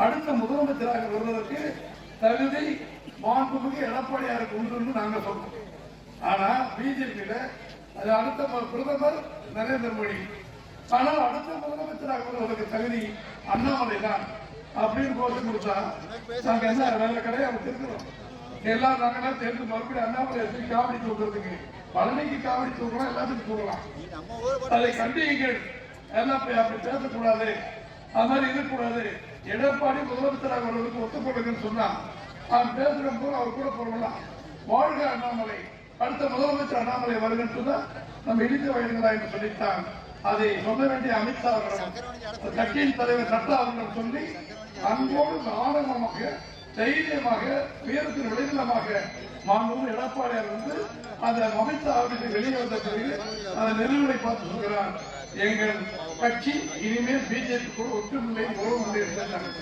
அடுத்த முதலமைச்சராக வருவதற்கு தகுதி மாண்புமிகு எடப்பாடியாருக்கு உண்டு நாங்கள் சொல்றோம். ஆனா பிஜேபியில அது அடுத்த பிரதமர் நரேந்திர மோடி, ஆனால் அடுத்த முதலமைச்சராக வருவதற்கு தகுதி அண்ணாமலை தான் அப்படின்னு கோஷம் கொடுத்தா நாங்க என்ன வேலை கிடையாது அவங்க திருக்கிறோம். எல்லாம் நாங்க சேர்ந்து மறுபடியும் அண்ணாமலை காவடி தூக்குறதுக்கு பழனிக்கு காவடி தூக்கலாம், எல்லாத்துக்கும் தூக்கலாம். அதை கண்டிகள் எல்லாம் அப்படி பேசக்கூடாது, அது மாதிரி இருக்கக்கூடாது. எடப்பாடி முதலமைச்சராக வருவதற்கு ஒத்துக்கொள்ளுங்கன்னு சொன்னா அவன் பேசுற போது அவர் கூட போறலாம். வாழ்க அண்ணாமலை, அடுத்த முதலமைச்சர் அண்ணாமலை வருகன்னு சொன்னா நம்ம இடித்த வயதுகளா என்று சொல்லித்தான் அதை சொல்ல வேண்டிய அமித்ஷா அவர்களும் கட்சியின் தலைவர் நட்டா அவர்களும் சொல்லி அன்போடு ஆணவமாக தைரியமாக உயரத்தின் விளைநிலமாக மாண்பும் எடப்பாடியார் வந்து அந்த அமித்ஷா அவர்களுக்கு வெளியே வந்த பிறகு அந்த நிறுவனை பார்த்து சொல்கிறார், எங்கள் கட்சி இனிமேல் பிஜேபி கூட ஒற்றுமில்லை உறவு இல்லை.